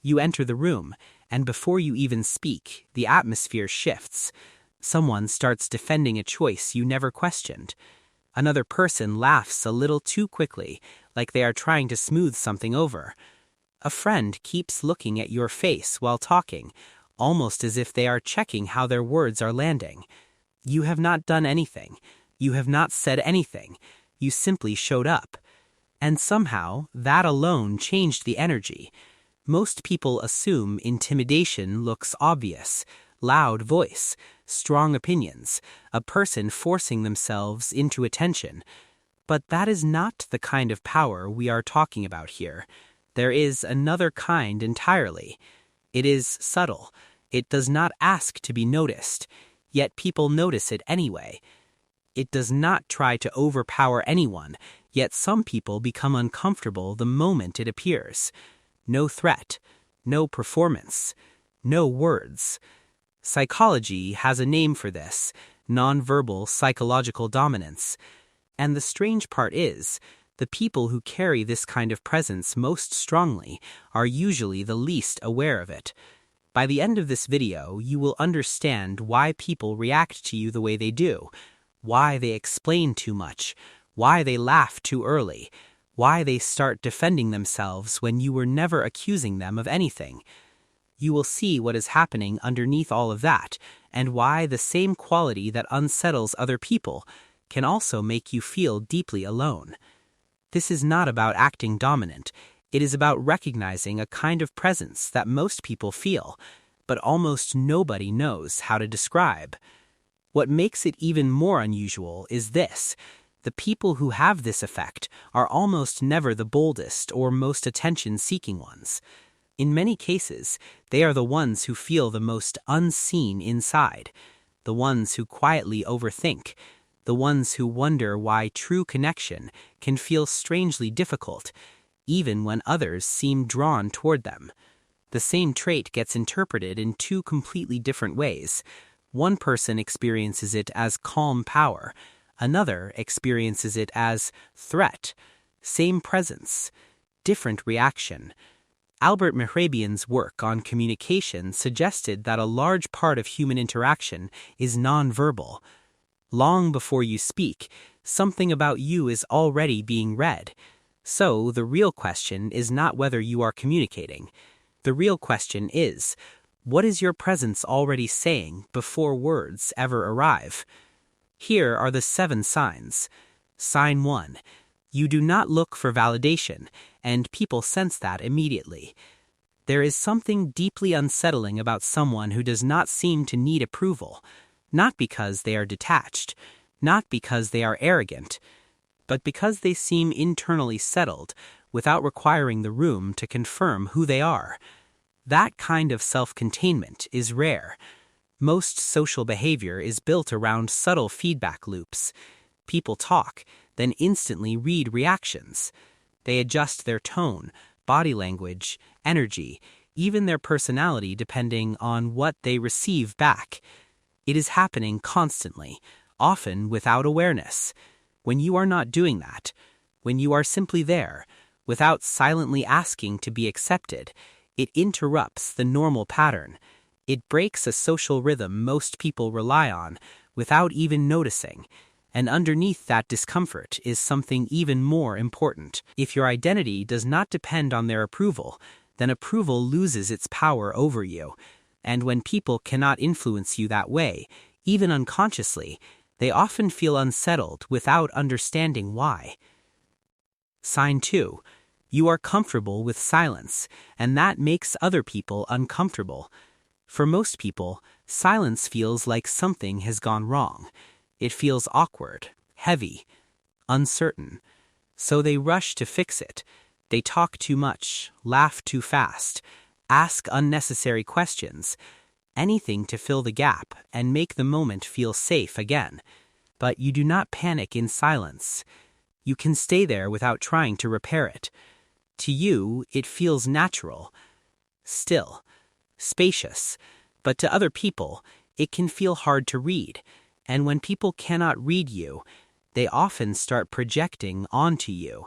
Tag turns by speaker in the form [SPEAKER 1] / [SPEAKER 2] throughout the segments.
[SPEAKER 1] You enter the room, and before you even speak, the atmosphere shifts. Someone starts defending a choice you never questioned. Another person laughs a little too quickly, like they are trying to smooth something over. A friend keeps looking at your face while talking, almost as if they are checking how their words are landing. You have not done anything. You have not said anything. You simply showed up. And somehow, that alone changed the energy. Most people assume intimidation looks obvious: loud voice, strong opinions, a person forcing themselves into attention. But that is not the kind of power we are talking about here. There is another kind entirely. It is subtle. It does not ask to be noticed, yet people notice it anyway. It does not try to overpower anyone, yet some people become uncomfortable the moment it appears. No threat, no performance, no words. Psychology has a name for this: nonverbal psychological dominance. And the strange part is, the people who carry this kind of presence most strongly are usually the least aware of it. By the end of this video, you will understand why people react to you the way they do, why they explain too much, why they laugh too early, why they start defending themselves when you were never accusing them of anything. You will see what is happening underneath all of that, and why the same quality that unsettles other people can also make you feel deeply alone. This is not about acting dominant. It is about recognizing a kind of presence that most people feel, but almost nobody knows how to describe. What makes it even more unusual is this: the people who have this effect are almost never the boldest or most attention-seeking ones. In many cases, they are the ones who feel the most unseen inside, the ones who quietly overthink, the ones who wonder why true connection can feel strangely difficult, even when others seem drawn toward them. The same trait gets interpreted in two completely different ways. One person experiences it as calm power. Another experiences it as threat. Same presence, different reaction. Albert Mehrabian's work on communication suggested that a large part of human interaction is nonverbal. Long before you speak, something about you is already being read. So the real question is not whether you are communicating. The real question is, what is your presence already saying before words ever arrive? Here are the 7 signs. Sign 1. You do not look for validation, and people sense that immediately. There is something deeply unsettling about someone who does not seem to need approval, not because they are detached, not because they are arrogant, but because they seem internally settled without requiring the room to confirm who they are. That kind of self-containment is rare. Most social behavior is built around subtle feedback loops. People talk, then instantly read reactions. They adjust their tone, body language, energy, even their personality depending on what they receive back. It is happening constantly, often without awareness. When you are not doing that, when you are simply there, without silently asking to be accepted, it interrupts the normal pattern. It breaks a social rhythm most people rely on without even noticing. And underneath that discomfort is something even more important. If your identity does not depend on their approval, then approval loses its power over you. And when people cannot influence you that way, even unconsciously, they often feel unsettled without understanding why. Sign 2. You are comfortable with silence, and that makes other people uncomfortable. For most people, silence feels like something has gone wrong. It feels awkward, heavy, uncertain. So they rush to fix it. They talk too much, laugh too fast, ask unnecessary questions, anything to fill the gap and make the moment feel safe again. But you do not panic in silence. You can stay there without trying to repair it. To you, it feels natural, still, spacious, but to other people, it can feel hard to read. And when people cannot read you, they often start projecting onto you.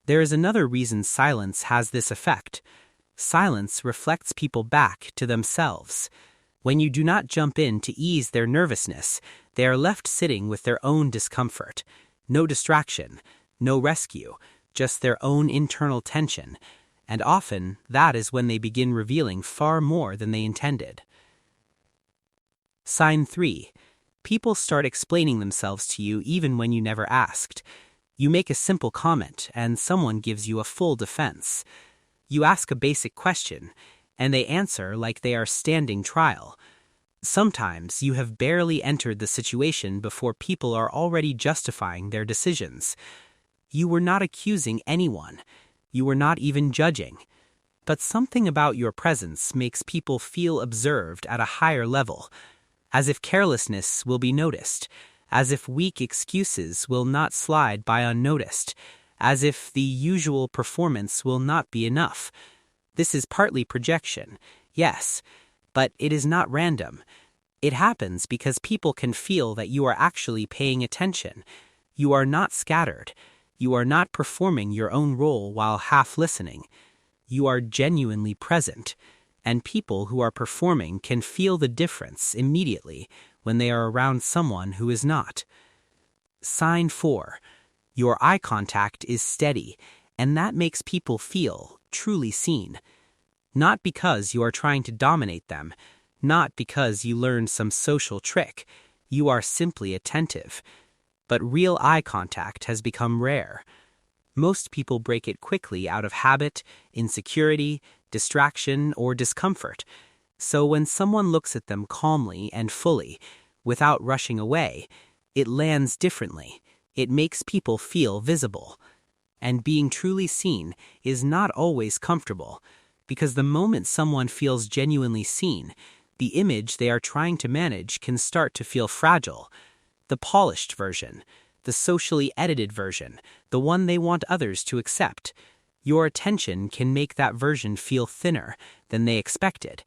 [SPEAKER 1] There is another reason silence has this effect. Silence reflects people back to themselves. When you do not jump in to ease their nervousness, they are left sitting with their own discomfort. No distraction, no rescue, just their own internal tension. And often, that is when they begin revealing far more than they intended. Sign 3. People start explaining themselves to you even when you never asked. You make a simple comment, and someone gives you a full defense. You ask a basic question, and they answer like they are standing trial. Sometimes you have barely entered the situation before people are already justifying their decisions. You were not accusing anyone. You were not even judging. But something about your presence makes people feel observed at a higher level, as if carelessness will be noticed, as if weak excuses will not slide by unnoticed, as if the usual performance will not be enough. This is partly projection, yes, but it is not random. It happens because people can feel that you are actually paying attention. You are not scattered. You are not performing your own role while half listening. You are genuinely present, and people who are performing can feel the difference immediately when they are around someone who is not. Sign 4. Your eye contact is steady, and that makes people feel truly seen. Not because you are trying to dominate them, not because you learned some social trick. You are simply attentive. But real eye contact has become rare. Most people break it quickly out of habit, insecurity, distraction, or discomfort. So when someone looks at them calmly and fully, without rushing away, it lands differently. It makes people feel visible. And being truly seen is not always comfortable, because the moment someone feels genuinely seen, the image they are trying to manage can start to feel fragile. The polished version, the socially edited version, the one they want others to accept. Your attention can make that version feel thinner than they expected,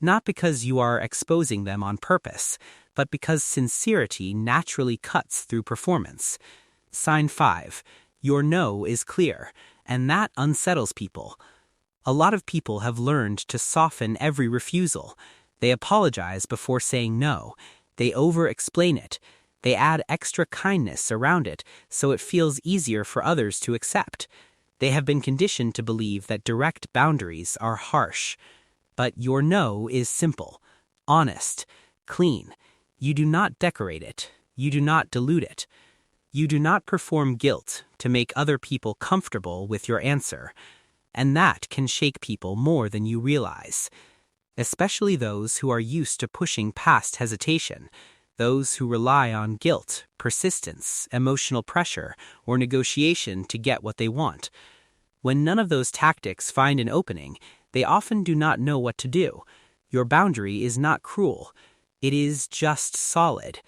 [SPEAKER 1] not because you are exposing them on purpose, but because sincerity naturally cuts through performance. Sign 5. Your no is clear, and that unsettles people. A lot of people have learned to soften every refusal. They apologize before saying no. They over-explain it. They add extra kindness around it so it feels easier for others to accept. They have been conditioned to believe that direct boundaries are harsh. But your no is simple, honest, clean. You do not decorate it. You do not dilute it. You do not perform guilt to make other people comfortable with your answer. And that can shake people more than you realize, especially those who are used to pushing past hesitation. Those who rely on guilt, persistence, emotional pressure, or negotiation to get what they want. When none of those tactics find an opening, they often do not know what to do. Your boundary is not cruel. It is just solid.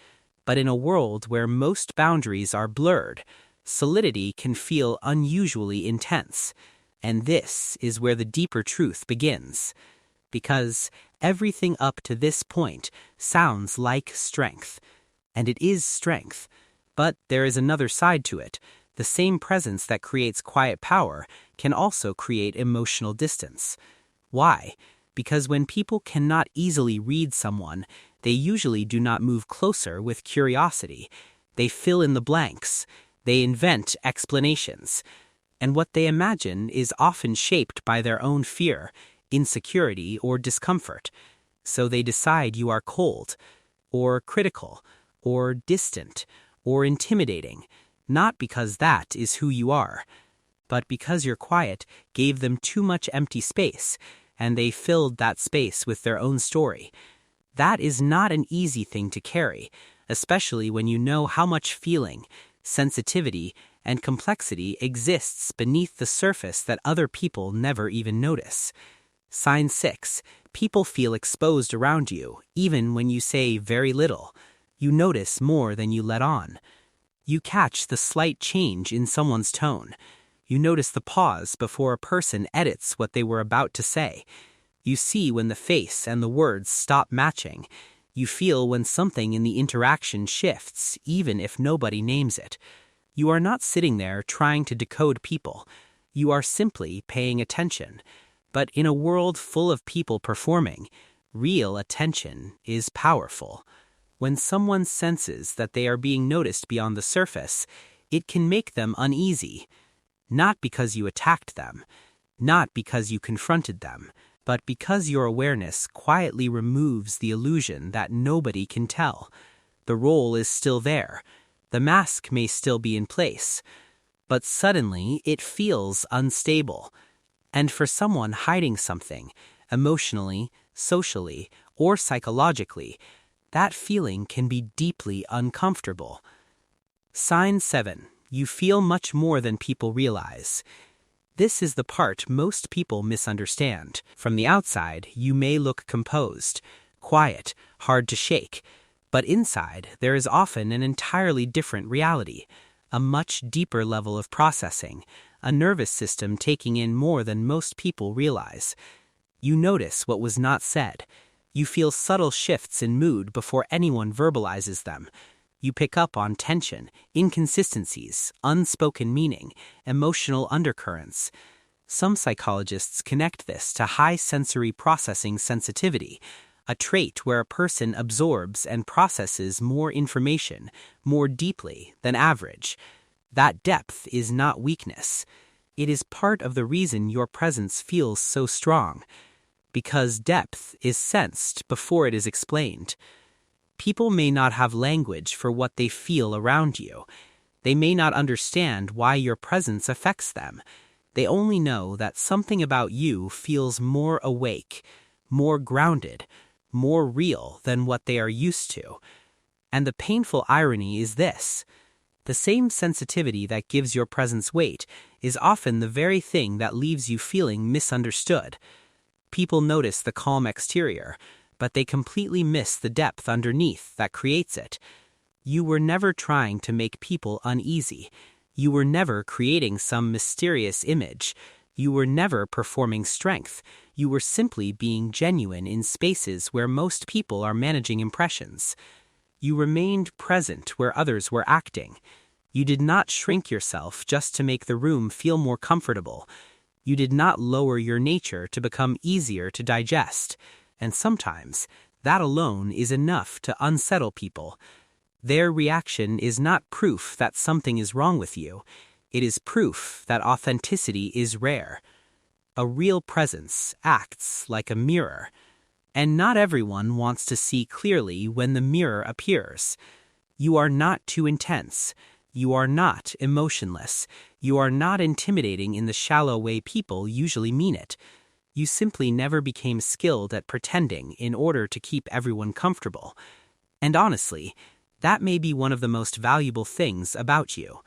[SPEAKER 1] But in a world where most boundaries are blurred, solidity can feel unusually intense. And this is where the deeper truth begins. Because everything up to this point sounds like strength. And it is strength. But there is another side to it. The same presence that creates quiet power can also create emotional distance. Why? Because when people cannot easily read someone, they usually do not move closer with curiosity. They fill in the blanks. They invent explanations. And what they imagine is often shaped by their own fear, insecurity, or discomfort. So they decide you are cold, or critical, or distant, or intimidating, not because that is who you are, but because your quiet gave them too much empty space, and they filled that space with their own story. That is not an easy thing to carry, especially when you know how much feeling, sensitivity, and complexity exists beneath the surface that other people never even notice. Sign 6. People feel exposed around you, even when you say very little. You notice more than you let on. You catch the slight change in someone's tone. You notice the pause before a person edits what they were about to say. You see when the face and the words stop matching. You feel when something in the interaction shifts, even if nobody names it. You are not sitting there trying to decode people. You are simply paying attention. But in a world full of people performing, real attention is powerful. When someone senses that they are being noticed beyond the surface, it can make them uneasy. Not because you attacked them, not because you confronted them, but because your awareness quietly removes the illusion that nobody can tell. The role is still there. The mask may still be in place. But suddenly it feels unstable. And for someone hiding something, emotionally, socially, or psychologically, that feeling can be deeply uncomfortable. Sign 7. You feel much more than people realize. This is the part most people misunderstand. From the outside, you may look composed, quiet, hard to shake, but inside there is often an entirely different reality, a much deeper level of processing, a nervous system taking in more than most people realize. You notice what was not said. You feel subtle shifts in mood before anyone verbalizes them. You pick up on tension, inconsistencies, unspoken meaning, emotional undercurrents. Some psychologists connect this to high sensory processing sensitivity, a trait where a person absorbs and processes more information more deeply than average. That depth is not weakness. It is part of the reason your presence feels so strong, because depth is sensed before it is explained. People may not have language for what they feel around you. They may not understand why your presence affects them. They only know that something about you feels more awake, more grounded, more real than what they are used to. And the painful irony is this: the same sensitivity that gives your presence weight is often the very thing that leaves you feeling misunderstood. People notice the calm exterior, but they completely miss the depth underneath that creates it. You were never trying to make people uneasy. You were never creating some mysterious image. You were never performing strength. You were simply being genuine in spaces where most people are managing impressions. You remained present where others were acting. You did not shrink yourself just to make the room feel more comfortable. You did not lower your nature to become easier to digest. And sometimes, that alone is enough to unsettle people. Their reaction is not proof that something is wrong with you. It is proof that authenticity is rare. A real presence acts like a mirror. And not everyone wants to see clearly when the mirror appears. You are not too intense. You are not emotionless. You are not intimidating in the shallow way people usually mean it. You simply never became skilled at pretending in order to keep everyone comfortable. And honestly, that may be one of the most valuable things about you.